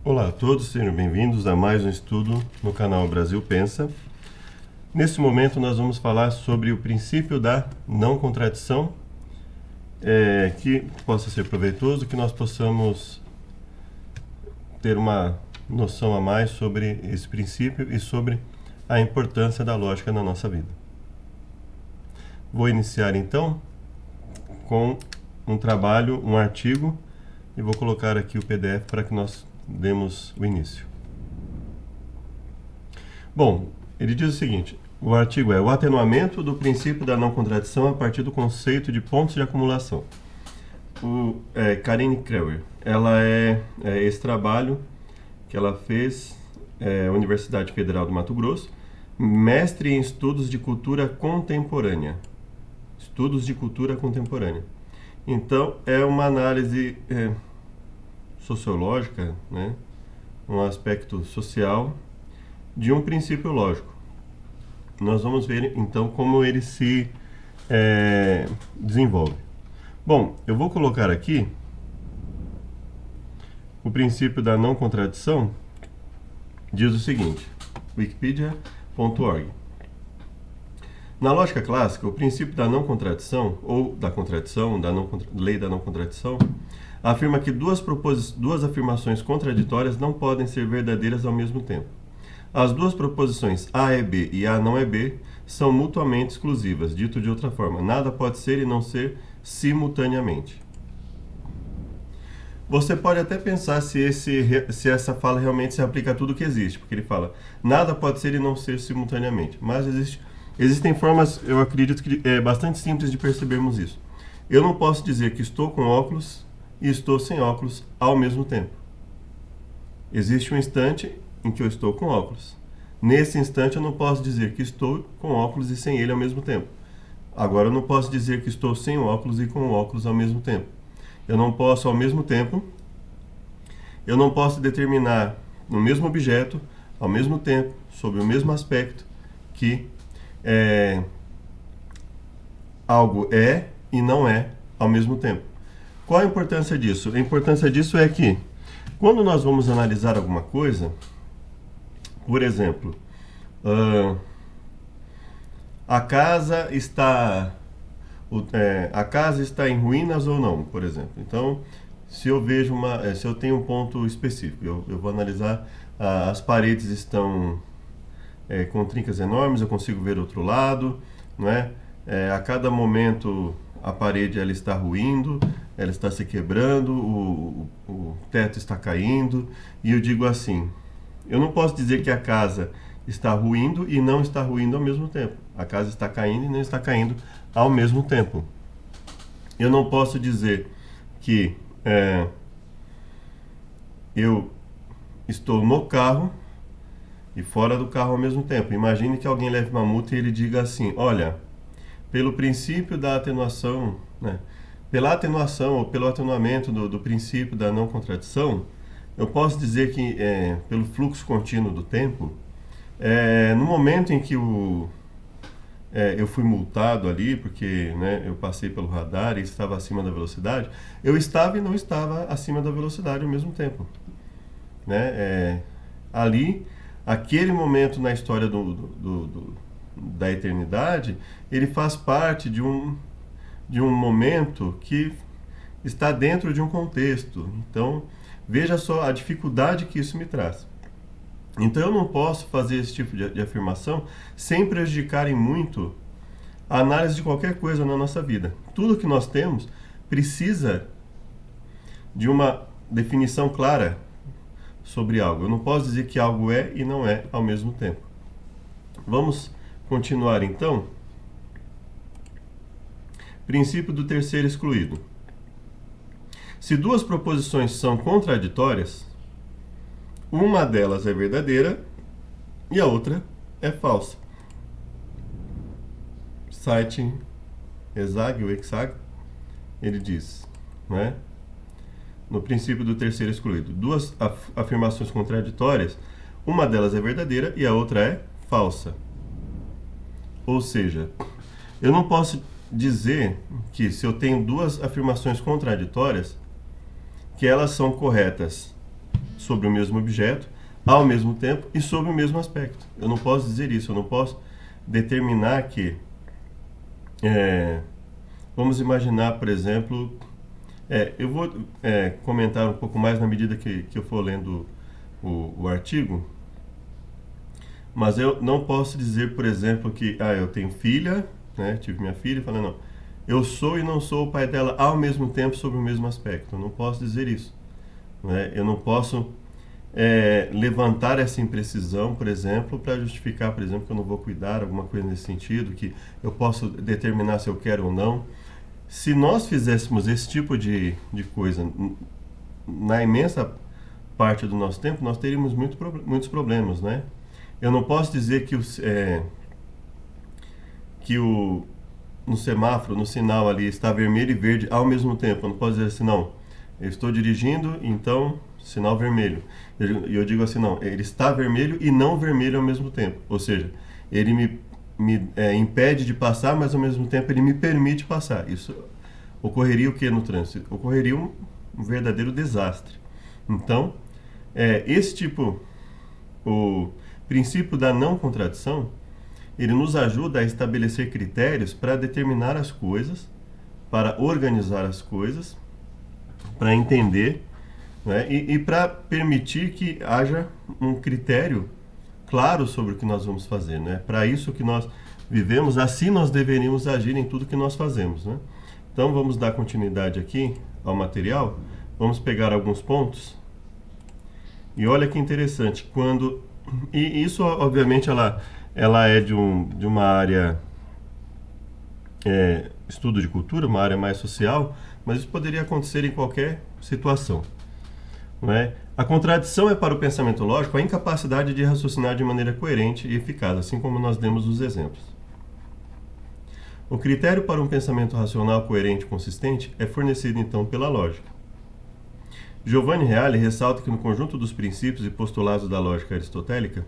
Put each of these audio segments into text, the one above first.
Olá a todos, sejam bem-vindos a mais um estudo no canal Brasil Pensa. Nesse momento nós vamos falar sobre o princípio da não contradição, que possa ser proveitoso, que nós possamos ter uma noção a mais sobre esse princípio e sobre a importância da lógica na nossa vida. Vou iniciar então com um trabalho, um artigo, e vou colocar aqui o PDF para que nós demos o início. Bom, ele diz o seguinte, o artigo é o atenuamento do princípio da não contradição a partir do conceito de pontos de acumulação. Karine Kreuer, ela esse trabalho que ela fez Universidade Federal do Mato Grosso, mestre em estudos de cultura contemporânea. Estudos de cultura contemporânea. Então, é uma análise sociológica, né? Um aspecto social de um princípio lógico. Nós vamos ver, então, como ele se desenvolve. Bom, eu vou colocar aqui o princípio da não contradição. Diz o seguinte, wikipedia.org. Na lógica clássica, o princípio da não contradição, ou da contradição, lei da não contradição, afirma que duas afirmações contraditórias não podem ser verdadeiras ao mesmo tempo. As duas proposições A é B e A não é B são mutuamente exclusivas. Dito de outra forma, nada pode ser e não ser simultaneamente. Você pode até pensar se essa fala realmente se aplica a tudo que existe, porque ele fala, nada pode ser e não ser simultaneamente. Mas existem formas, eu acredito que é bastante simples de percebermos isso. Eu não posso dizer que estou com óculos e estou sem óculos ao mesmo tempo. Existe um instante em que eu estou com óculos. Nesse instante eu não posso dizer que estou com óculos e sem ele ao mesmo tempo. Agora eu não posso dizer que estou sem óculos e com óculos ao mesmo tempo. Eu não posso ao mesmo tempo, eu não posso determinar no mesmo objeto, ao mesmo tempo, sob o mesmo aspecto, que algo é e não é ao mesmo tempo. Qual a importância disso? A importância disso é que, quando nós vamos analisar alguma coisa, por exemplo, a casa está em ruínas ou não, por exemplo. Então, se eu tenho um ponto específico, eu vou analisar, as paredes estão com trincas enormes, eu consigo ver outro lado, não é? A cada momento a parede ela está ruindo, ela está se quebrando, o teto está caindo, e eu digo assim, eu não posso dizer que a casa está ruindo e não está ruindo ao mesmo tempo. A casa está caindo e não está caindo ao mesmo tempo. Eu não posso dizer que eu estou no carro e fora do carro ao mesmo tempo. Imagine que alguém leve uma multa e ele diga assim, olha, pelo princípio da atenuação, né, pela atenuação ou pelo atenuamento do princípio da não contradição, eu posso dizer que pelo fluxo contínuo do tempo, no momento em que eu fui multado ali, porque, né, eu passei pelo radar e estava acima da velocidade, eu estava e não estava acima da velocidade ao mesmo tempo. Né? Ali, aquele momento na história da eternidade, ele faz parte de um momento que está dentro de um contexto. Então, veja só a dificuldade que isso me traz. Então, eu não posso fazer esse tipo de afirmação sem prejudicarem muito a análise de qualquer coisa na nossa vida. Tudo que nós temos precisa de uma definição clara sobre algo. Eu não posso dizer que algo é e não é ao mesmo tempo. Vamos continuar então. Princípio do terceiro excluído. Se duas proposições são contraditórias, uma delas é verdadeira e a outra é falsa. Site Exag, o Exag, ele diz, né? No princípio do terceiro excluído, duas afirmações contraditórias, uma delas é verdadeira e a outra é falsa. Ou seja, eu não posso dizer que se eu tenho duas afirmações contraditórias, que elas são corretas sobre o mesmo objeto, ao mesmo tempo e sobre o mesmo aspecto. Eu não posso dizer isso, eu não posso determinar que... vamos imaginar, por exemplo... eu vou comentar um pouco mais na medida que eu for lendo o artigo, mas eu não posso dizer, por exemplo, que eu tenho filha, né, tive minha filha, e falei, não, eu sou e não sou o pai dela ao mesmo tempo sobre o mesmo aspecto. Eu não posso dizer isso. Né? Eu não posso levantar essa imprecisão, por exemplo, para justificar, por exemplo, que eu não vou cuidar, alguma coisa nesse sentido, que eu posso determinar se eu quero ou não. Se nós fizéssemos esse tipo de coisa na imensa parte do nosso tempo, nós teríamos muitos problemas, né? Eu não posso dizer que no semáforo, no sinal ali, está vermelho e verde ao mesmo tempo. Eu não posso dizer assim, não, eu estou dirigindo, então, sinal vermelho. E eu digo assim, não, ele está vermelho e não vermelho ao mesmo tempo. Ou seja, ele me impede de passar, mas ao mesmo tempo ele me permite passar. Isso ocorreria o que no trânsito? Ocorreria um verdadeiro desastre. Então, o princípio da não contradição, ele nos ajuda a estabelecer critérios para determinar as coisas, para organizar as coisas, para entender, né, e para permitir que haja um critério claro sobre o que nós vamos fazer. Né? Para isso que nós vivemos, assim nós deveríamos agir em tudo que nós fazemos. Né? Então vamos dar continuidade aqui ao material, vamos pegar alguns pontos, e olha que interessante, e isso obviamente ela é de uma área, estudo de cultura, uma área mais social, mas isso poderia acontecer em qualquer situação. Não é? A contradição é para o pensamento lógico a incapacidade de raciocinar de maneira coerente e eficaz, assim como nós demos os exemplos. O critério para um pensamento racional coerente e consistente é fornecido então pela lógica. Giovanni Reale ressalta que no conjunto dos princípios e postulados da lógica aristotélica,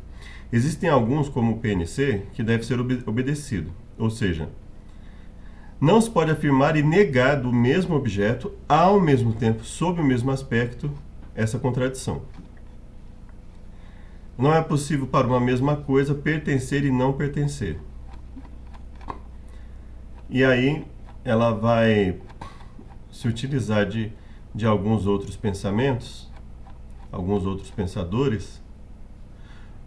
existem alguns, como o PNC, que deve ser obedecido, ou seja, não se pode afirmar e negar do mesmo objeto, ao mesmo tempo, sob o mesmo aspecto, essa contradição. Não é possível para uma mesma coisa pertencer e não pertencer. E aí ela vai se utilizar de alguns outros pensamentos, alguns outros pensadores,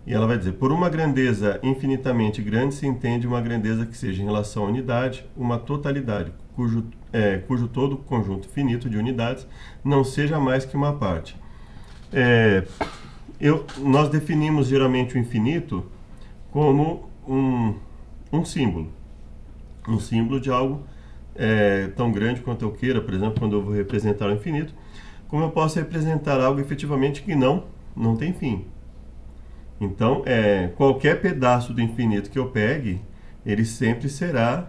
e ela vai dizer, por uma grandeza infinitamente grande se entende uma grandeza que seja em relação à unidade, uma totalidade, cujo todo conjunto finito de unidades não seja mais que uma parte. Nós definimos geralmente o infinito como um símbolo. Um símbolo de algo tão grande quanto eu queira, por exemplo, quando eu vou representar o infinito, como eu posso representar algo efetivamente que não tem fim. Então, qualquer pedaço do infinito que eu pegue, ele sempre será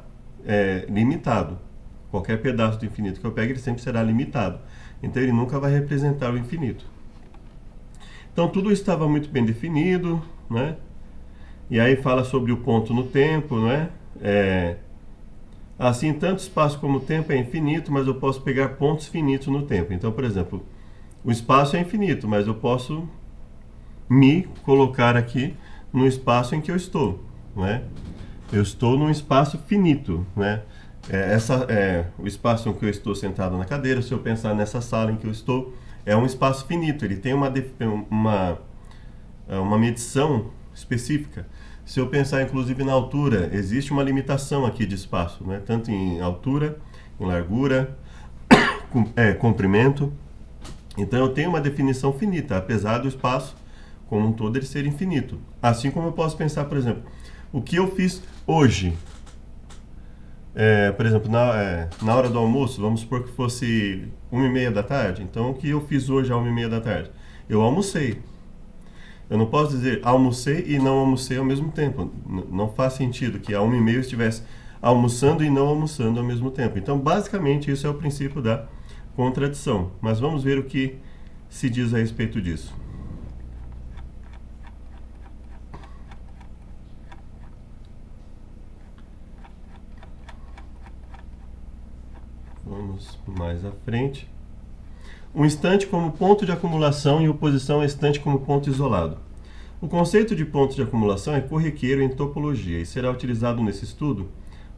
limitado. Qualquer pedaço do infinito que eu pegue, ele sempre será limitado. Então, ele nunca vai representar o infinito. Então, tudo estava muito bem definido, né? E aí fala sobre o ponto no tempo, né? Assim, tanto espaço como tempo é infinito, mas eu posso pegar pontos finitos no tempo. Então, por exemplo, o espaço é infinito, mas eu posso me colocar aqui no espaço em que eu estou, né? Eu estou num espaço finito, né? O espaço em que eu estou sentado na cadeira, se eu pensar nessa sala em que eu estou, é um espaço finito, ele tem uma medição específica. Se eu pensar inclusive na altura, existe uma limitação aqui de espaço, né? Tanto em altura, em largura, comprimento. Então eu tenho uma definição finita, apesar do espaço como um todo ele ser infinito. Assim como eu posso pensar, por exemplo, o que eu fiz hoje. Por exemplo, na hora do almoço, vamos supor que fosse 1h30 da tarde. Então, o que eu fiz hoje às 1h30 da tarde? Eu almocei. Eu não posso dizer almocei e não almocei ao mesmo tempo. Não faz sentido que a 1h30 eu estivesse almoçando e não almoçando ao mesmo tempo. Então, basicamente, isso é o princípio da contradição. Mas vamos ver o que se diz a respeito disso. Vamos mais à frente. um instante como ponto de acumulação em oposição ao instante como ponto isolado. O conceito de ponto de acumulação é corriqueiro em topologia e será utilizado nesse estudo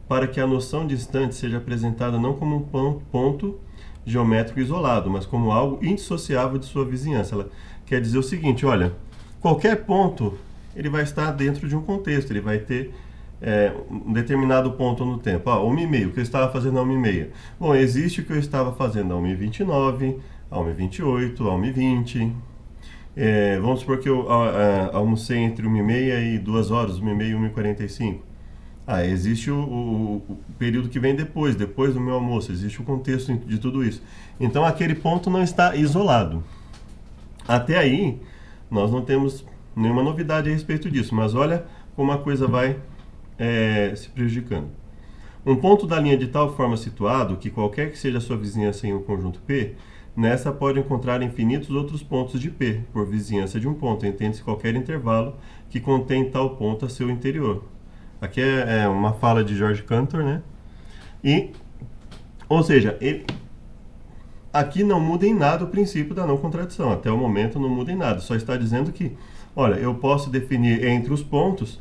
para que a noção de instante seja apresentada não como um ponto geométrico isolado, mas como algo indissociável de sua vizinhança. Ela quer dizer o seguinte, olha, qualquer ponto ele vai estar dentro de um contexto, ele vai ter um determinado ponto no tempo. 1h30, o que eu estava fazendo a 1h30? Bom, existe o que eu estava fazendo a 1h29, a 1h28, a 1h20. Vamos supor que eu almocei entre 1h30 e 2 horas, 1h30 e 1h45. Existe o período que vem depois do meu almoço, existe o contexto de tudo isso. Então aquele ponto não está isolado. Até aí, nós não temos nenhuma novidade a respeito disso, mas olha como a coisa vai se prejudicando. Um ponto da linha de tal forma situado que qualquer que seja a sua vizinhança em um conjunto P, nessa pode encontrar infinitos outros pontos de P, por vizinhança de um ponto, entende-se qualquer intervalo que contém tal ponto a seu interior. Aqui é uma fala de George Cantor, né? Ou seja, aqui não muda em nada o princípio da não contradição. Até o momento não muda em nada. Só está dizendo que, olha, eu posso definir entre os pontos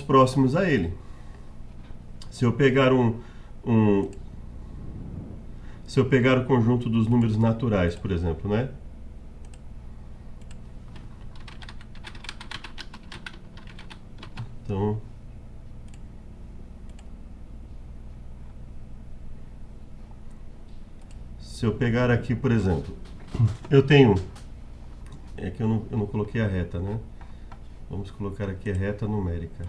próximos a ele. Se eu pegar se eu pegar o conjunto dos números naturais, por exemplo, né? Então, se eu pegar aqui, por exemplo, eu tenho... É que eu não coloquei a reta, né? Vamos colocar aqui a reta numérica.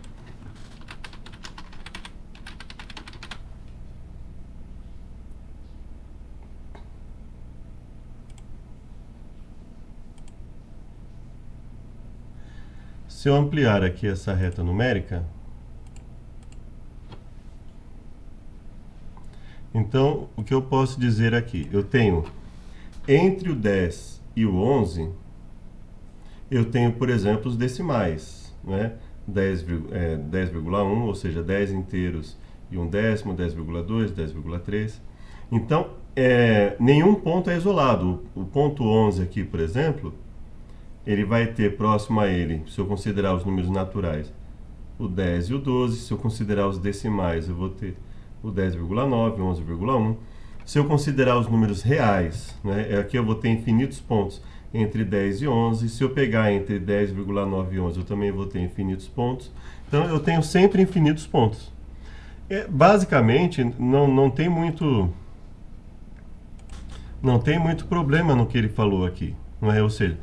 Se eu ampliar aqui essa reta numérica, então o que eu posso dizer aqui? Eu tenho entre o 10 e o 11, eu tenho, por exemplo, os decimais, né? 10,1, ou seja, 10 inteiros e um décimo, 10,2, 10,3. Então, nenhum ponto é isolado. O ponto 11 aqui, por exemplo, ele vai ter próximo a ele, se eu considerar os números naturais, o 10 e o 12. Se eu considerar os decimais, eu vou ter o 10,9, 11,1. Se eu considerar os números reais, né, aqui eu vou ter infinitos pontos entre 10 e 11. Se eu pegar entre 10,9 e 11, eu também vou ter infinitos pontos. Então, eu tenho sempre infinitos pontos. Basicamente, não tem muito problema no que ele falou aqui. Não é? Ou seja,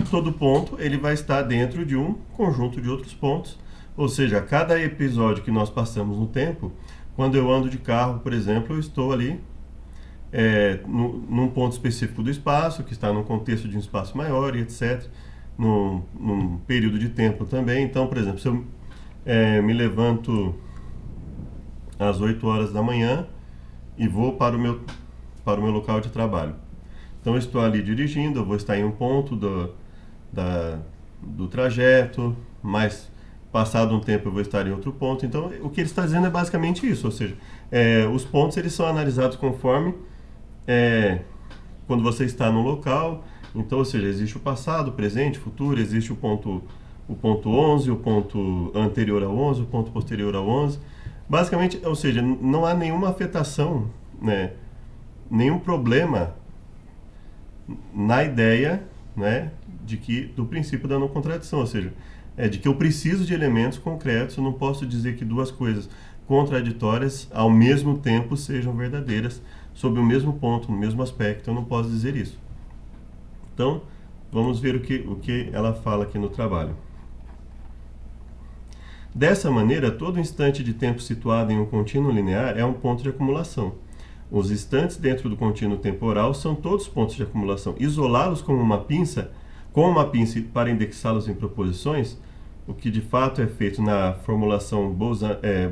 todo ponto ele vai estar dentro de um conjunto de outros pontos. Ou seja, cada episódio que nós passamos no tempo, quando eu ando de carro, por exemplo, eu estou ali num ponto específico do espaço, que está num contexto de um espaço maior e etc. Num período de tempo também. Então, por exemplo, se eu me levanto às 8 horas da manhã e vou para o meu local de trabalho. Então, eu estou ali dirigindo, eu vou estar em um ponto do trajeto, mas passado um tempo eu vou estar em outro ponto. Então, o que ele está dizendo é basicamente isso, ou seja, os pontos eles são analisados conforme quando você está no local. Então, ou seja, existe o passado, o presente, o futuro, existe o ponto 11, o ponto anterior ao 11, o ponto posterior ao 11. Basicamente, ou seja, não há nenhuma afetação, né, nenhum problema na ideia, né, do princípio da não contradição, ou seja, de que eu preciso de elementos concretos. Eu não posso dizer que duas coisas contraditórias ao mesmo tempo sejam verdadeiras sob o mesmo ponto, no mesmo aspecto. Eu não posso dizer isso. Então, vamos ver o que ela fala aqui no trabalho. Dessa maneira, todo instante de tempo situado em um contínuo linear é um ponto de acumulação. Os instantes dentro do contínuo temporal são todos pontos de acumulação. Isolá-los com uma pinça para indexá-los em proposições, o que de fato é feito na formulação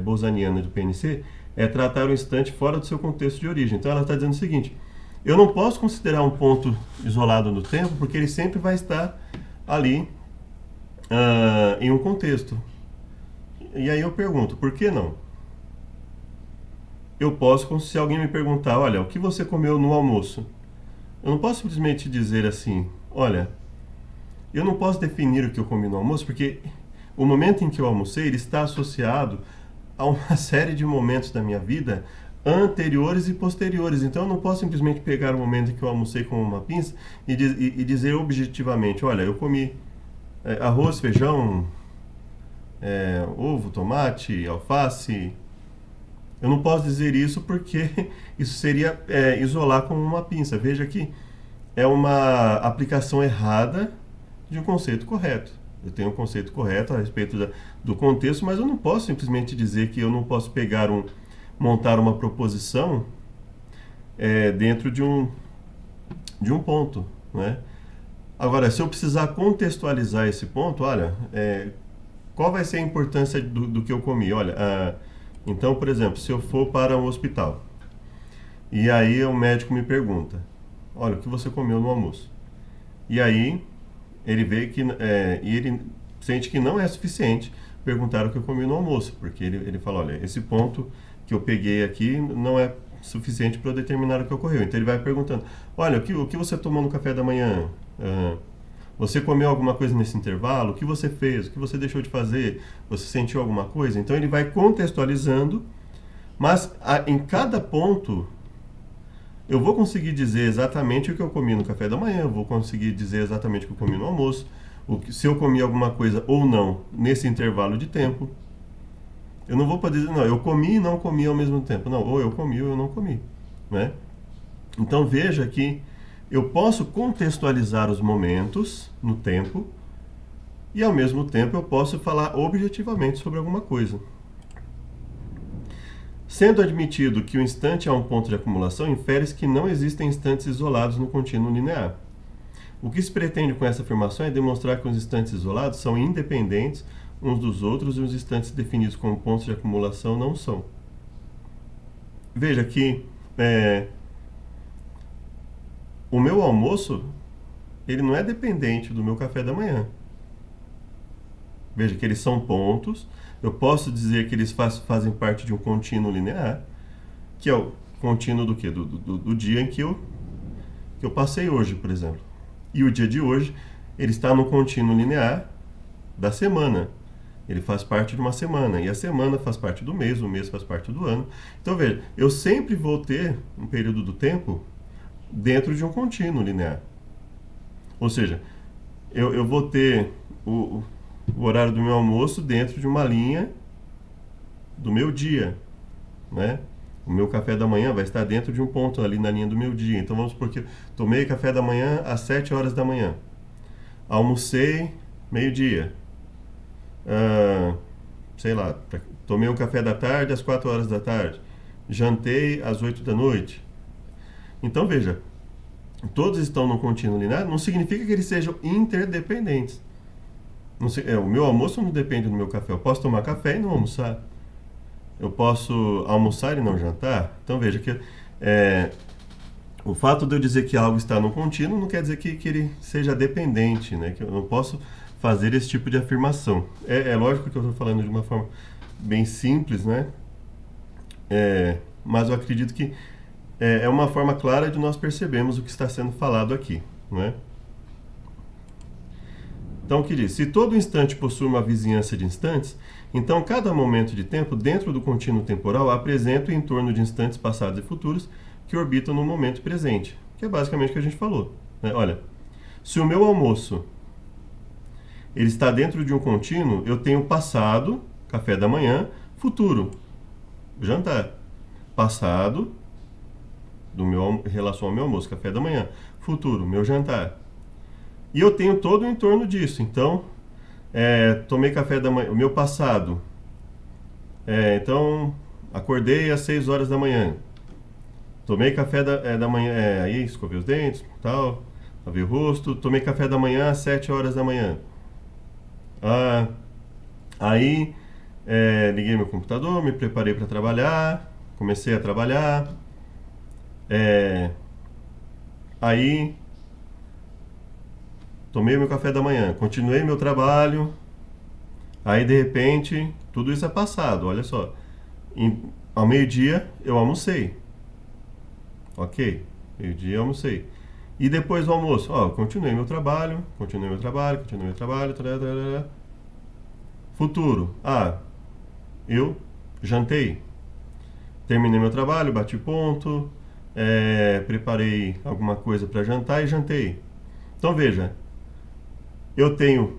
bolzaniana do PNC, é tratar o instante fora do seu contexto de origem. Então ela está dizendo o seguinte: eu não posso considerar um ponto isolado no tempo, porque ele sempre vai estar ali em um contexto. E aí eu pergunto, por que não? Eu posso, se alguém me perguntar, olha, o que você comeu no almoço? Eu não posso simplesmente dizer assim, olha, eu não posso definir o que eu comi no almoço, porque o momento em que eu almocei ele está associado a uma série de momentos da minha vida anteriores e posteriores. Então eu não posso simplesmente pegar o momento em que eu almocei com uma pinça e dizer objetivamente, olha, eu comi arroz, feijão, ovo, tomate, alface. Eu não posso dizer isso porque isso seria isolar com uma pinça. Veja que é uma aplicação errada de um conceito correto. Eu tenho um conceito correto a respeito do contexto, mas eu não posso simplesmente dizer que eu não posso montar uma proposição dentro de um ponto, né? Agora, se eu precisar contextualizar esse ponto, olha, qual vai ser a importância do que eu comi? Olha, então, por exemplo, se eu for para um hospital e aí o médico me pergunta, olha, o que você comeu no almoço? E aí ele vê que e ele sente que não é suficiente perguntar o que eu comi no almoço, porque ele fala, olha, esse ponto que eu peguei aqui não é suficiente para eu determinar o que ocorreu. Então ele vai perguntando, olha, o que você tomou no café da manhã? Você comeu alguma coisa nesse intervalo? O que você fez? O que você deixou de fazer? Você sentiu alguma coisa? Então ele vai contextualizando, mas em cada ponto eu vou conseguir dizer exatamente o que eu comi no café da manhã, eu vou conseguir dizer exatamente o que eu comi no almoço, se eu comi alguma coisa ou não nesse intervalo de tempo. Eu não vou poder dizer, não, eu comi e não comi ao mesmo tempo. Não, ou eu comi ou eu não comi, né? Então veja que eu posso contextualizar os momentos no tempo e ao mesmo tempo eu posso falar objetivamente sobre alguma coisa. Sendo admitido que o instante é um ponto de acumulação, infere-se que não existem instantes isolados no contínuo linear. O que se pretende com essa afirmação é demonstrar que os instantes isolados são independentes uns dos outros e os instantes definidos como pontos de acumulação não são. Veja que o meu almoço ele não é dependente do meu café da manhã. Veja que eles são pontos. Eu posso dizer que eles fazem parte de um contínuo linear, que é o contínuo do quê? Do dia em que eu passei hoje, por exemplo. E o dia de hoje, ele está no contínuo linear da semana. Ele faz parte de uma semana. E a semana faz parte do mês, o mês faz parte do ano. Então, veja, eu sempre vou ter um período do tempo dentro de um contínuo linear. Ou seja, eu vou ter o horário do meu almoço dentro de uma linha do meu dia, né? O meu café da manhã vai estar dentro de um ponto ali na linha do meu dia. Então vamos supor que eu tomei café da manhã às 7 horas da manhã. Almocei meio-dia. Sei lá, tomei o café da tarde às 4 horas da tarde. Jantei às 8 da noite. Então veja, todos estão no contínuo linear, não significa que eles sejam interdependentes. Não sei, o meu almoço não depende do meu café. Eu posso tomar café e não almoçar. Eu posso almoçar e não jantar. Então veja que o fato de eu dizer que algo está no contínuo não quer dizer que ele seja dependente, né? Que eu não posso fazer esse tipo de afirmação. É lógico que eu estou falando de uma forma bem simples, né? Mas eu acredito que é uma forma clara de nós percebermos o que está sendo falado aqui, não é? Então, o que diz? Se todo instante possui uma vizinhança de instantes, então cada momento de tempo dentro do contínuo temporal apresenta o entorno de instantes passados e futuros que orbitam no momento presente, que é basicamente o que a gente falou, né? Olha, se o meu almoço ele está dentro de um contínuo, eu tenho passado, café da manhã, futuro, jantar. Passado, em relação ao meu almoço, café da manhã. Futuro, meu jantar. E eu tenho todo o entorno disso. Então, tomei café da manhã, o meu passado. Então, acordei às 6 horas da manhã. Tomei café da manhã, aí escovei os dentes, tal, lavei o rosto. Tomei café da manhã às 7 horas da manhã. Aí, liguei meu computador, me preparei para trabalhar, comecei a trabalhar. Aí tomei meu café da manhã, continuei meu trabalho. Aí de repente, tudo isso é passado, olha só. Ao meio-dia eu almocei. Ok, meio-dia eu almocei. E depois do almoço, ó, continuei meu trabalho, continuei meu trabalho, continuei meu trabalho, tarará. Futuro, eu jantei, terminei meu trabalho, bati ponto, preparei alguma coisa para jantar e jantei. Então veja, eu tenho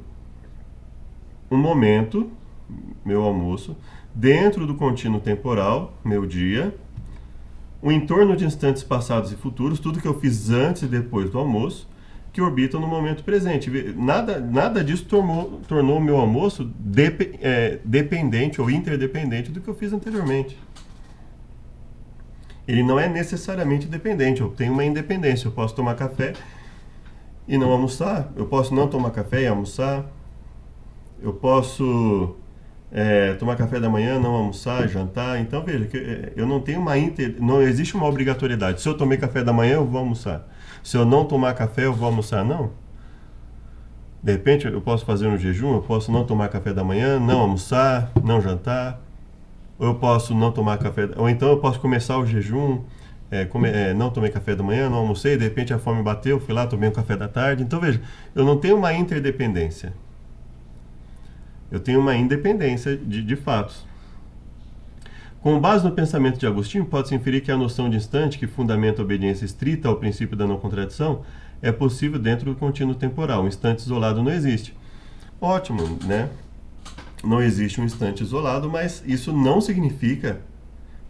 um momento, meu almoço, dentro do contínuo temporal, meu dia, o entorno de instantes passados e futuros, tudo que eu fiz antes e depois do almoço, que orbitam no momento presente. Nada disso tornou o meu almoço dependente ou interdependente do que eu fiz anteriormente. Ele não é necessariamente dependente, eu tenho uma independência. Eu posso tomar café e não almoçar, eu posso não tomar café e almoçar, eu posso tomar café da manhã, não almoçar, jantar. Então veja que eu não tenho não existe uma obrigatoriedade. Se eu tomei café da manhã, eu vou almoçar. Se eu não tomar café, eu vou almoçar. Não. De repente eu posso fazer um jejum, eu posso não tomar café da manhã, não almoçar, não jantar. Ou eu posso não tomar café, ou então eu posso começar o jejum, não tomei café da manhã, não almocei, de repente a fome bateu, fui lá, tomei um café da tarde. Então veja, eu não tenho uma interdependência. Eu tenho uma independência de fatos. Com base no pensamento de Agostinho, pode-se inferir que a noção de instante, que fundamenta a obediência estrita ao princípio da não contradição, é possível dentro do contínuo temporal. Um instante isolado não existe. Ótimo, né? Não existe um instante isolado, mas isso não significa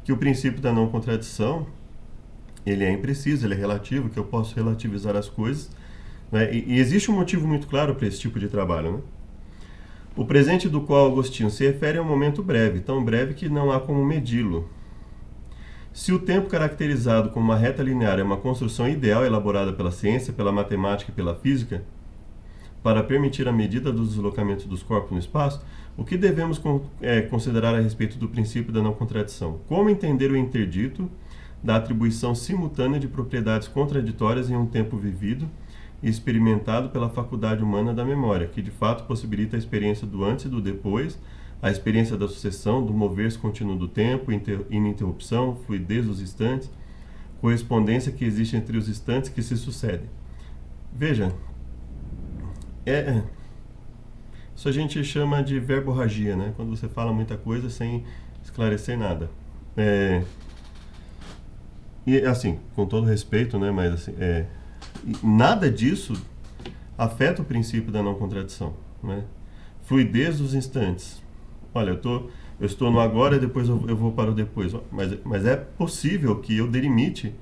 que o princípio da não contradição ele é impreciso, ele é relativo, que eu posso relativizar as coisas, né? E existe um motivo muito claro para esse tipo de trabalho, né? O presente do qual Agostinho se refere é um momento breve, tão breve que não há como medi-lo. Se o tempo caracterizado como uma reta linear é uma construção ideal elaborada pela ciência, pela matemática e pela física, para permitir a medida dos deslocamentos dos corpos no espaço, o que devemos considerar a respeito do princípio da não contradição? Como entender o interdito da atribuição simultânea de propriedades contraditórias em um tempo vivido e experimentado pela faculdade humana da memória, que de fato possibilita a experiência do antes e do depois, a experiência da sucessão, do mover-se contínuo do tempo, ininterrupção, fluidez dos instantes, correspondência que existe entre os instantes que se sucedem. Veja, isso a gente chama de verborragia, né? Quando você fala muita coisa sem esclarecer nada. E assim, com todo respeito, né? Mas assim, nada disso afeta o princípio da não contradição, né? Fluidez dos instantes. Olha, eu estou no agora e depois eu vou para o depois. Mas é possível que eu delimite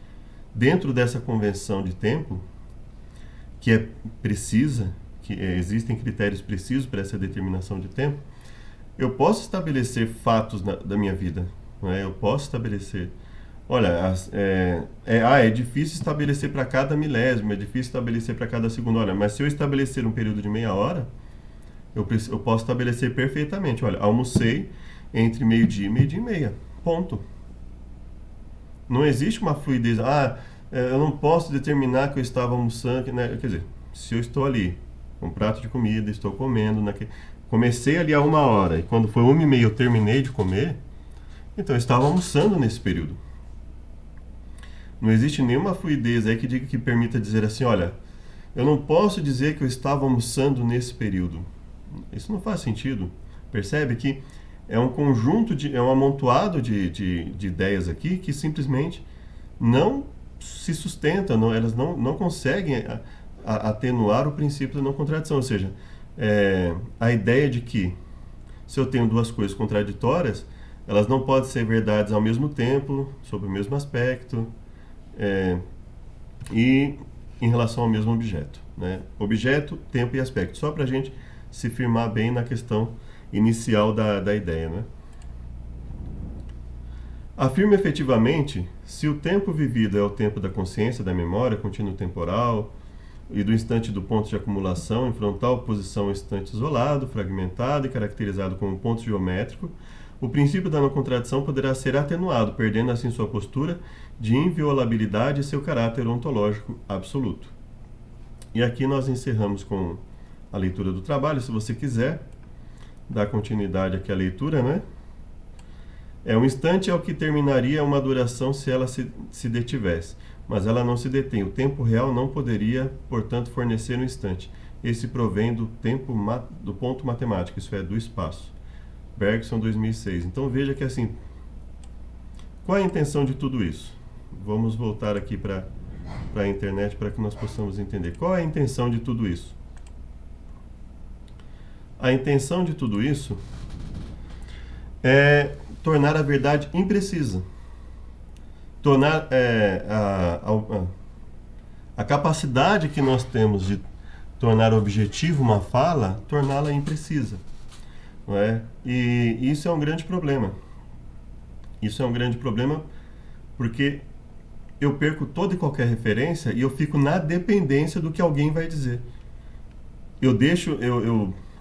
dentro dessa convenção de tempo que é precisa, que existem critérios precisos para essa determinação de tempo, eu posso estabelecer fatos da minha vida, não é? Eu posso estabelecer, olha, é difícil estabelecer para cada milésimo, é difícil estabelecer para cada segundo, olha, mas se eu estabelecer um período de meia hora, eu posso estabelecer perfeitamente, olha, almocei entre meio-dia e meia, ponto. Não existe uma fluidez, eu não posso determinar que eu estava almoçando, né? Quer dizer, se eu estou ali, um prato de comida, estou comendo, comecei ali a 1 hora, e quando foi 1h30 eu terminei de comer, então eu estava almoçando nesse período. Não existe nenhuma fluidez aí que permita dizer assim, olha, eu não posso dizer que eu estava almoçando nesse período. Isso não faz sentido. Percebe que é um conjunto, é um amontoado de ideias aqui que simplesmente não se sustentam, elas não conseguem atenuar o princípio da não contradição. Ou seja, a ideia de que se eu tenho duas coisas contraditórias, elas não podem ser verdades ao mesmo tempo, sobre o mesmo aspecto, e em relação ao mesmo objeto, né? Objeto, tempo e aspecto. Só para a gente se firmar bem na questão inicial da ideia, né? Afirma efetivamente se o tempo vivido é o tempo da consciência, da memória, contínuo temporal e do instante do ponto de acumulação em frontal posição ao instante isolado, fragmentado e caracterizado como ponto geométrico, o princípio da não contradição poderá ser atenuado, perdendo assim sua postura de inviolabilidade e seu caráter ontológico absoluto. E aqui nós encerramos com a leitura do trabalho. Se você quiser dar continuidade aqui à leitura, né? Um instante é o que terminaria uma duração se ela se detivesse. mas ela não se detém. O tempo real não poderia, portanto, fornecer um instante. Esse provém do tempo do ponto matemático, isso é, do espaço. Bergson, 2006. Então veja que assim, qual é a intenção de tudo isso? Vamos voltar aqui para a internet para que nós possamos entender. Qual é a intenção de tudo isso? A intenção de tudo isso é tornar a verdade imprecisa. Tornar a capacidade que nós temos de tornar objetivo uma fala, torná-la imprecisa. Não é? E isso é um grande problema. Isso é um grande problema porque eu perco toda e qualquer referência e eu fico na dependência do que alguém vai dizer.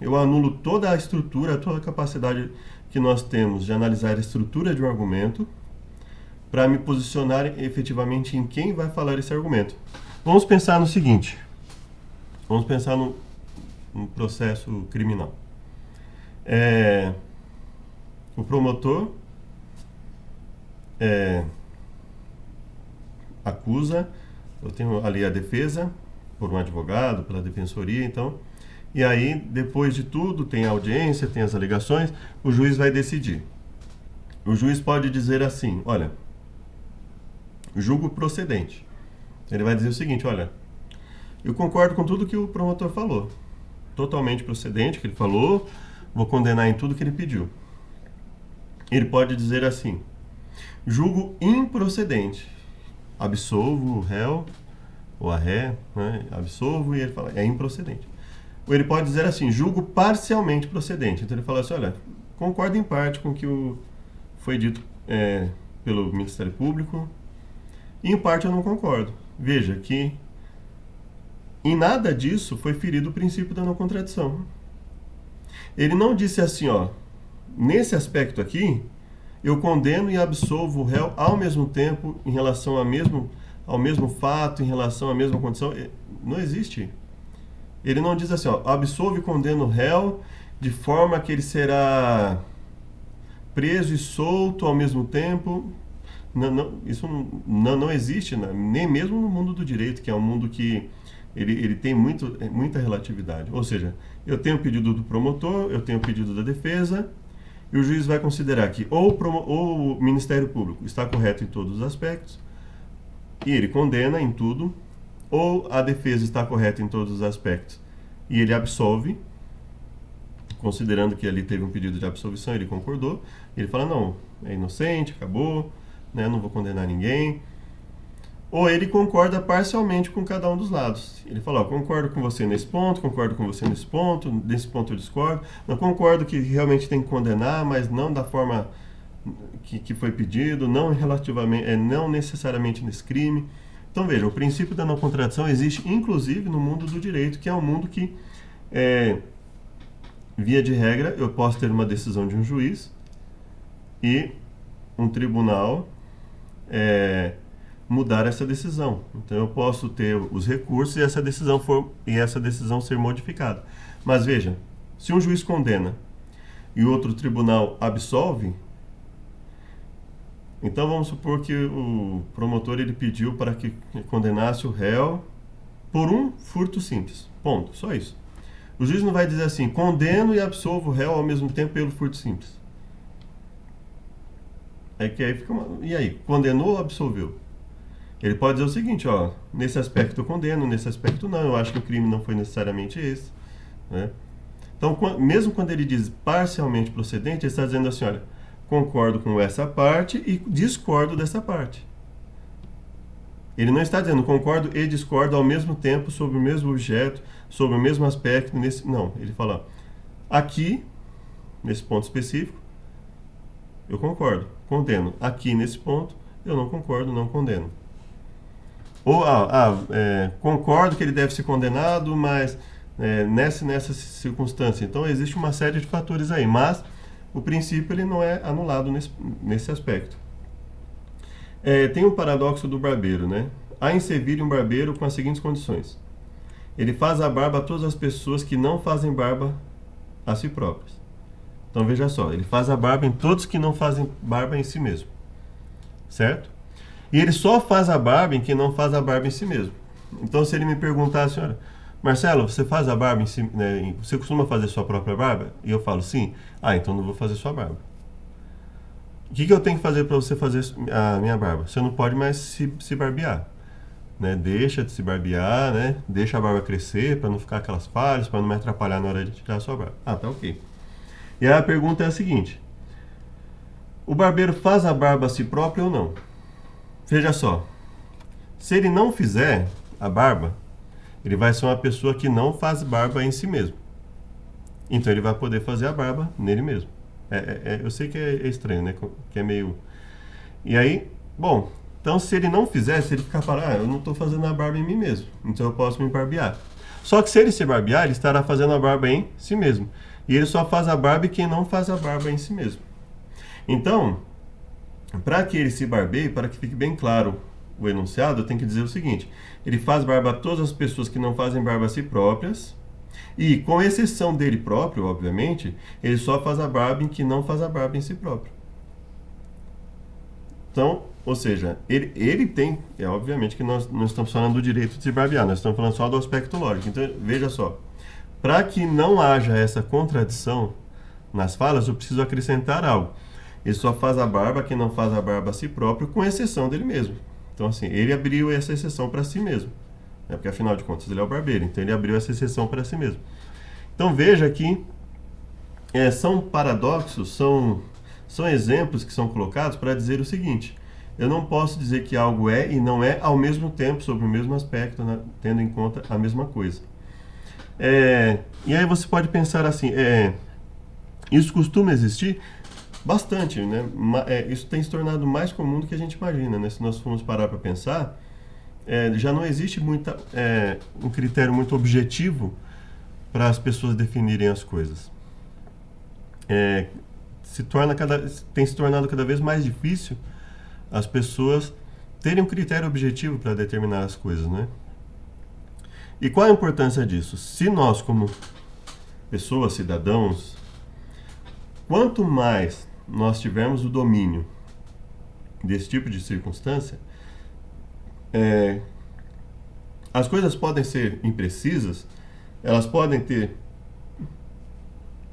Eu anulo toda a estrutura, toda a capacidade que nós temos de analisar a estrutura de um argumento para me posicionar efetivamente em quem vai falar esse argumento. Vamos pensar no seguinte. Vamos pensar no processo criminal. O promotor acusa, eu tenho ali a defesa por um advogado, pela defensoria, então, e aí, depois de tudo, tem a audiência, tem as alegações, o juiz vai decidir. O juiz pode dizer assim, olha, julgo procedente. Ele vai dizer o seguinte, olha, eu concordo com tudo que o promotor falou, totalmente procedente que ele falou, vou condenar em tudo que ele pediu. Ele pode dizer assim, julgo improcedente, absolvo o réu, ou a ré, né, absolvo, e ele fala, é improcedente. Ou ele pode dizer assim, julgo parcialmente procedente. Então ele fala assim, olha, concordo em parte com o que foi dito pelo Ministério Público, e em parte eu não concordo. Veja que em nada disso foi ferido o princípio da não contradição. Ele não disse assim, ó, nesse aspecto aqui, eu condeno e absolvo o réu ao mesmo tempo em relação ao mesmo fato, em relação à mesma condição. Não existe. Ele não diz assim, ó, absolvo e condeno o réu de forma que ele será preso e solto ao mesmo tempo. Isso não existe, né? Nem mesmo no mundo do direito, que é um mundo que ele tem muita relatividade. Ou seja, eu tenho o pedido do promotor, eu tenho o pedido da defesa, e o juiz vai considerar que ou o Ministério Público está correto em todos os aspectos, e ele condena em tudo, ou a defesa está correta em todos os aspectos, e ele absolve, considerando que ali teve um pedido de absolvição, ele concordou, e ele fala, não, é inocente, acabou, né, não vou condenar ninguém. Ou ele concorda parcialmente com cada um dos lados. Ele fala, ó, concordo com você nesse ponto, concordo com você nesse ponto eu discordo, não concordo que realmente tem que condenar, mas não da forma que foi pedido, não relativamente, não necessariamente nesse crime. Então veja, o princípio da não contradição existe inclusive no mundo do direito, que é um mundo que, via de regra, eu posso ter uma decisão de um juiz e um tribunal mudar essa decisão. Então eu posso ter os recursos e essa decisão ser modificada. Mas veja, se um juiz condena e o outro tribunal absolve, então vamos supor que o promotor ele pediu para que condenasse o réu por um furto simples. Ponto, só isso. O juiz não vai dizer assim, condeno e absolvo o réu ao mesmo tempo pelo furto simples. E aí, condenou ou absolveu? Ele pode dizer o seguinte, ó, nesse aspecto eu condeno, nesse aspecto não, eu acho que o crime não foi necessariamente esse, né? Então, mesmo quando ele diz parcialmente procedente, ele está dizendo assim, olha, concordo com essa parte e discordo dessa parte. Ele não está dizendo concordo e discordo ao mesmo tempo sobre o mesmo objeto, sobre o mesmo aspecto, não, ele fala, aqui, nesse ponto específico, eu concordo, condeno. Aqui, nesse ponto, eu não concordo, não condeno. Ou, concordo que ele deve ser condenado, mas nessa circunstância. Então, existe uma série de fatores aí, mas o princípio ele não é anulado nesse aspecto. Tem um paradoxo do barbeiro, né? Há em Sevilha um barbeiro com as seguintes condições. Ele faz a barba a todas as pessoas que não fazem barba a si próprios. Então, veja só, ele faz a barba em todos que não fazem barba em si mesmo. Certo? E ele só faz a barba em quem não faz a barba em si mesmo. Então, se ele me perguntasse, olha, Marcelo, você faz a barba em si, né, você costuma fazer sua própria barba? E eu falo, sim. Ah, então não vou fazer sua barba. O que eu tenho que fazer para você fazer a minha barba? Você não pode mais se barbear. Né? Deixa de se barbear, né? Deixa a barba crescer para não ficar aquelas falhas, para não me atrapalhar na hora de tirar a sua barba. Ah, tá ok. E aí a pergunta é a seguinte: o barbeiro faz a barba a si próprio ou não? Veja só, se ele não fizer a barba, ele vai ser uma pessoa que não faz barba em si mesmo. Então ele vai poder fazer a barba nele mesmo. Eu sei que é estranho, né? Que é meio... E aí, bom, então se ele não fizer, se ele ficar parado, eu não estou fazendo a barba em mim mesmo, então eu posso me barbear. Só que se ele se barbear, ele estará fazendo a barba em si mesmo. E ele só faz a barba quem não faz a barba em si mesmo. Então, para que ele se barbeie, para que fique bem claro o enunciado, eu tenho que dizer o seguinte: ele faz barba a todas as pessoas que não fazem barba a si próprias, e com exceção dele próprio, obviamente, ele só faz a barba em que não faz a barba em si próprio. Então, ou seja, ele tem, obviamente que nós não estamos falando do direito de se barbear, nós estamos falando só do aspecto lógico. Então, veja só, para que não haja essa contradição nas falas, eu preciso acrescentar algo. Ele só faz a barba quem não faz a barba a si próprio, com exceção dele mesmo. Então, assim, ele abriu essa exceção para si mesmo. Porque, afinal de contas, ele é o barbeiro. Então, ele abriu essa exceção para si mesmo. Então, veja que são paradoxos, são exemplos que são colocados para dizer o seguinte: eu não posso dizer que algo é e não é ao mesmo tempo, sobre o mesmo aspecto, né, tendo em conta a mesma coisa. E aí você pode pensar assim, isso costuma existir? Bastante, né? Isso tem se tornado mais comum do que a gente imagina, né? Se nós formos parar para pensar, já não existe um critério muito objetivo para as pessoas definirem as coisas. Tem se tornado cada vez mais difícil as pessoas terem um critério objetivo para determinar as coisas, né? E qual a importância disso? Se nós, como pessoas, cidadãos, quanto mais nós tivermos o domínio desse tipo de circunstância, as coisas podem ser imprecisas, elas podem ter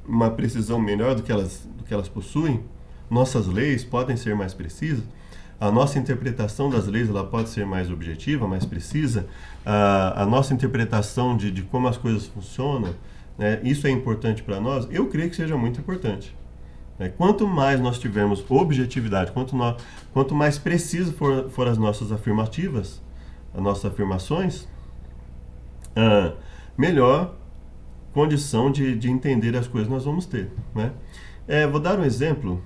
uma precisão melhor do que elas possuem, nossas leis podem ser mais precisas, a nossa interpretação das leis ela pode ser mais objetiva, mais precisa, a nossa interpretação de como as coisas funcionam, né, isso é importante para nós? Eu creio que seja muito importante. Quanto mais nós tivermos objetividade, quanto mais precisas for as nossas afirmativas, as nossas afirmações, melhor condição de entender as coisas nós vamos ter, né? Vou dar um exemplo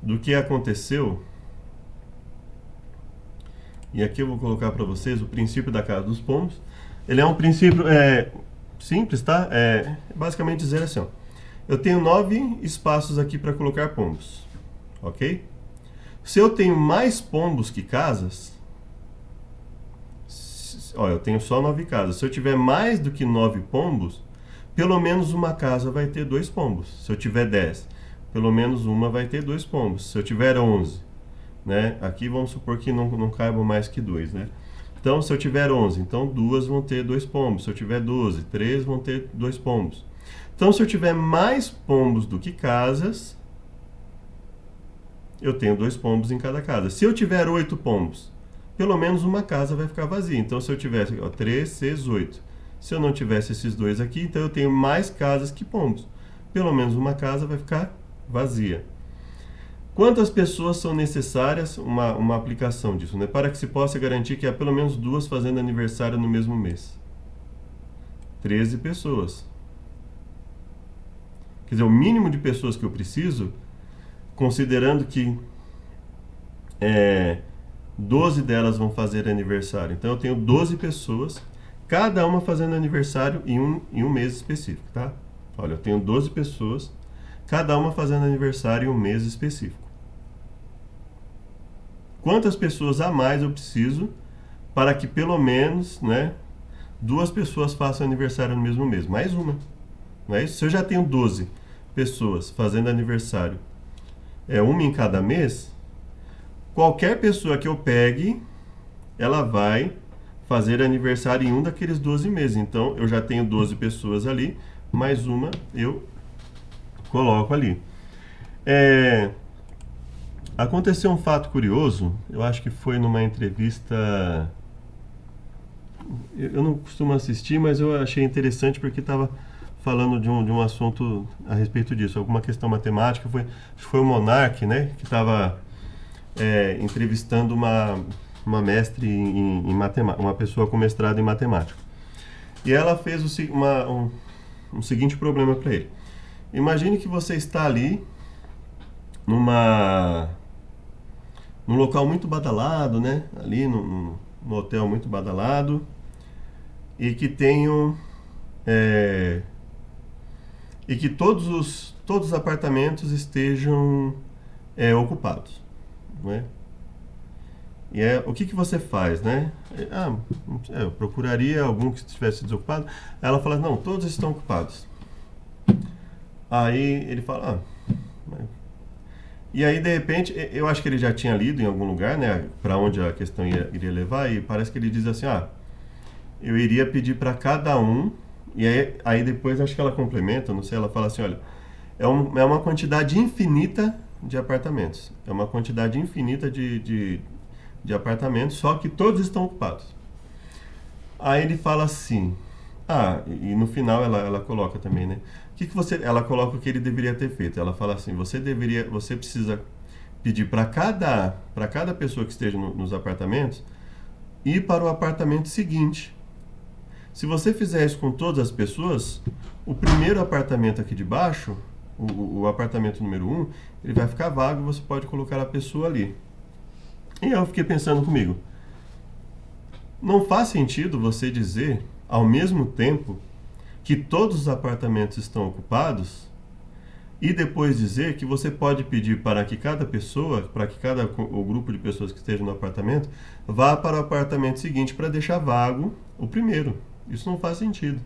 do que aconteceu, e aqui eu vou colocar para vocês o princípio da casa dos pombos. Ele é um princípio simples, tá? Basicamente dizer assim, ó, eu tenho 9 espaços aqui para colocar pombos, ok? Se eu tenho mais pombos que casas, eu tenho só 9 casas. Se eu tiver mais do que 9 pombos, pelo menos uma casa vai ter 2 pombos. Se eu tiver 10, pelo menos uma vai ter 2 pombos. Se eu tiver 11, né? Aqui vamos supor que não caibam mais que 2, né? Então, se eu tiver 11, então 2 vão ter 2 pombos. Se eu tiver 12, 3 vão ter 2 pombos. Então, se eu tiver mais pombos do que casas, eu tenho 2 pombos em cada casa. Se eu tiver 8 pombos, pelo menos uma casa vai ficar vazia. Então, se eu tivesse 3, 6, 8. Se eu não tivesse esses 2 aqui, então eu tenho mais casas que pombos. Pelo menos uma casa vai ficar vazia. Quantas pessoas são necessárias, uma aplicação disso, né, para que se possa garantir que há pelo menos 2 fazendo aniversário no mesmo mês? 13 pessoas. Quer dizer, o mínimo de pessoas que eu preciso, considerando que 12 delas vão fazer aniversário. Então eu tenho 12 pessoas, cada uma fazendo aniversário em um mês específico, tá? Olha, eu tenho 12 pessoas, cada uma fazendo aniversário em um mês específico. Quantas pessoas a mais eu preciso para que pelo menos, né, 2 pessoas façam aniversário no mesmo mês? Mais uma. Não é isso? Se eu já tenho 12 pessoas fazendo aniversário uma em cada mês, qualquer pessoa que eu pegue, ela vai fazer aniversário em um daqueles 12 meses. Então, eu já tenho 12 pessoas ali, mais uma eu coloco ali. Aconteceu um fato curioso, eu acho que foi numa entrevista. Eu não costumo assistir, mas eu achei interessante porque estava falando de um assunto a respeito disso, alguma questão matemática. Acho que foi o Monark, né, que estava entrevistando uma mestre em matemática, uma pessoa com mestrado em matemática. E ela fez um seguinte problema para ele. Imagine que você está ali num local muito badalado, né? Ali num hotel muito badalado, e que tenham e que todos os apartamentos estejam ocupados, não é? E o que você faz, né? Eu procuraria algum que estivesse desocupado. Ela fala, não, todos estão ocupados. Aí ele fala, e aí de repente, eu acho que ele já tinha lido em algum lugar, né, para onde a questão iria levar, e parece que ele diz assim, eu iria pedir para cada um, e aí depois acho que ela complementa, não sei, ela fala assim, olha, é uma quantidade infinita de apartamentos, é uma quantidade infinita de apartamentos, só que todos estão ocupados. Aí ele fala assim, e no final ela coloca também, né? Ela coloca o que ele deveria ter feito. Ela fala assim, você precisa pedir para cada pessoa que esteja nos apartamentos ir para o apartamento seguinte. Se você fizer isso com todas as pessoas, o primeiro apartamento aqui de baixo, o apartamento número 1, ele vai ficar vago e você pode colocar a pessoa ali. E eu fiquei pensando comigo, não faz sentido você dizer, ao mesmo tempo, que todos os apartamentos estão ocupados e depois dizer que você pode pedir para que cada pessoa, o grupo de pessoas que estejam no apartamento, vá para o apartamento seguinte para deixar vago o primeiro. Isso não faz sentido.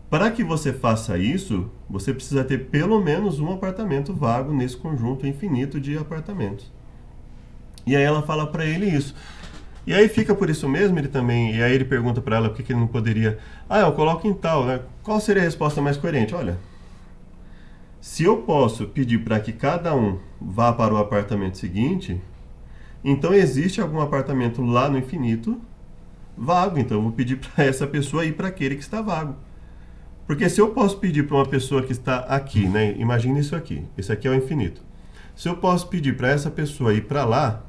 Para que você faça isso, você precisa ter pelo menos um apartamento vago nesse conjunto infinito de apartamentos. E aí ela fala para ele isso. E aí fica por isso mesmo, e aí ele pergunta para ela por que ele não poderia, eu coloco em tal, né? Qual seria a resposta mais coerente? Olha, se eu posso pedir para que cada um vá para o apartamento seguinte, então existe algum apartamento lá no infinito vago, então eu vou pedir para essa pessoa ir para aquele que está vago. Porque se eu posso pedir para uma pessoa que está aqui, né? Imagina isso aqui, esse aqui é o infinito. Se eu posso pedir para essa pessoa ir para lá,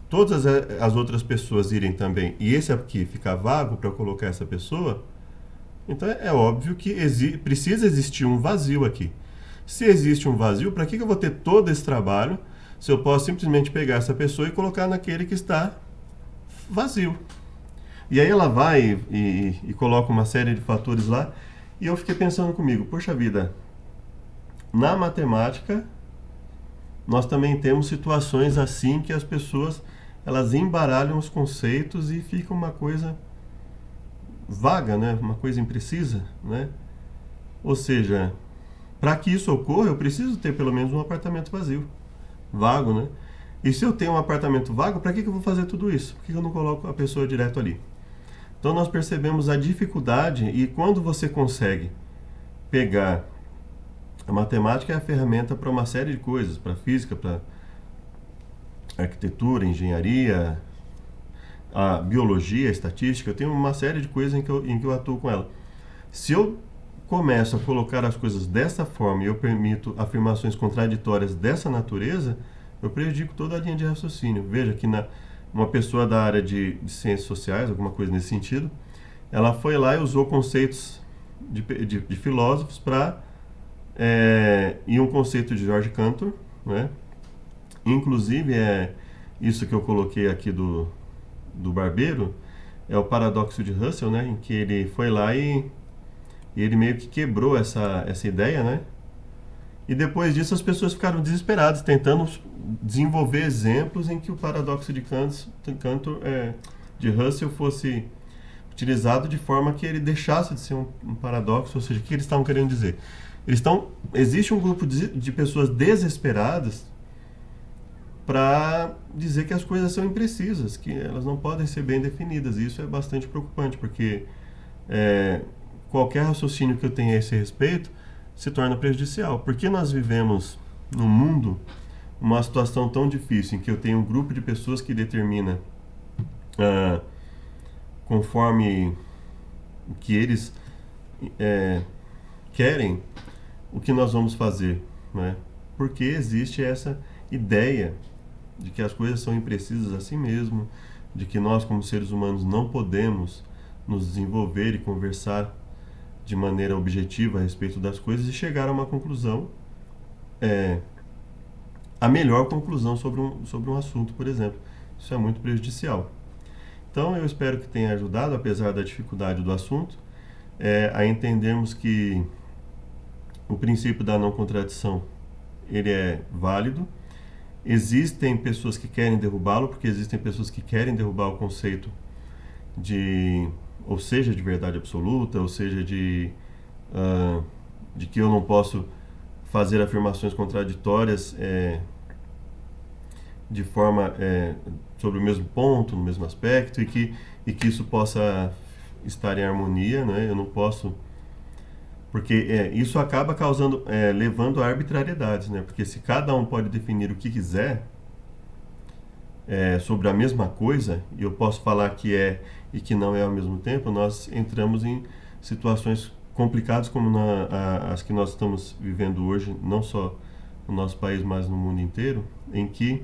todas as outras pessoas irem também, e esse aqui ficar vago para eu colocar essa pessoa, então é óbvio que precisa existir um vazio aqui. Se existe um vazio, para que eu vou ter todo esse trabalho se eu posso simplesmente pegar essa pessoa e colocar naquele que está vazio? E aí ela vai e coloca uma série de fatores lá, e eu fiquei pensando comigo, poxa vida, na matemática nós também temos situações assim que as pessoas elas embaralham os conceitos e fica uma coisa vaga, né? Uma coisa imprecisa, né? Ou seja, para que isso ocorra, eu preciso ter pelo menos um apartamento vazio, vago, né? E se eu tenho um apartamento vago, para que eu vou fazer tudo isso? Por que eu não coloco a pessoa direto ali? Então nós percebemos a dificuldade, e quando você consegue pegar a matemática é a ferramenta para uma série de coisas, para física, para arquitetura, engenharia, a biologia, a estatística, eu tenho uma série de coisas em que eu atuo com ela. Se eu começo a colocar as coisas dessa forma e eu permito afirmações contraditórias dessa natureza, eu prejudico toda a linha de raciocínio. Veja que uma pessoa da área de ciências sociais, alguma coisa nesse sentido, ela foi lá e usou conceitos de filósofos para e um conceito de George Cantor, né? Inclusive isso que eu coloquei aqui do barbeiro é o paradoxo de Russell, né? Em que ele foi lá e ele meio que quebrou essa ideia, né? E depois disso as pessoas ficaram desesperadas, tentando desenvolver exemplos em que o paradoxo de Cantor, de Russell fosse utilizado de forma que ele deixasse de ser um paradoxo, ou seja, o que eles estavam querendo dizer? existe um grupo de pessoas desesperadas para dizer que as coisas são imprecisas, que elas não podem ser bem definidas. E isso é bastante preocupante, porque qualquer raciocínio que eu tenha a esse respeito se torna prejudicial. Porque nós vivemos num mundo uma situação tão difícil, em que eu tenho um grupo de pessoas que determina, conforme o que eles querem, o que nós vamos fazer, né? Porque existe essa ideia de que as coisas são imprecisas assim mesmo, de que nós como seres humanos não podemos nos desenvolver e conversar de maneira objetiva a respeito das coisas e chegar a uma conclusão, a melhor conclusão sobre um assunto, por exemplo. Isso é muito prejudicial. Então eu espero que tenha ajudado, apesar da dificuldade do assunto, a entendermos que o princípio da não contradição ele é válido. Existem pessoas que querem derrubá-lo, porque existem pessoas que querem derrubar o conceito ou seja, de verdade absoluta, ou seja, de que eu não posso fazer afirmações contraditórias de forma sobre o mesmo ponto, no mesmo aspecto, e que isso possa estar em harmonia, né? Eu não posso, porque isso acaba levando a arbitrariedades, né? Porque se cada um pode definir o que quiser sobre a mesma coisa, e eu posso falar que é e que não é ao mesmo tempo, nós entramos em situações complicadas como as que nós estamos vivendo hoje, não só no nosso país, mas no mundo inteiro, em que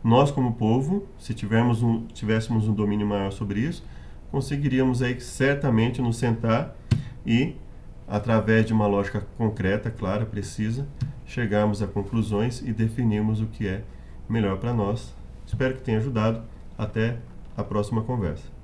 nós como povo, se tivéssemos um domínio maior sobre isso, conseguiríamos aí certamente nos sentar e, através de uma lógica concreta, clara, precisa, chegarmos a conclusões e definirmos o que é melhor para nós. Espero que tenha ajudado. Até a próxima conversa.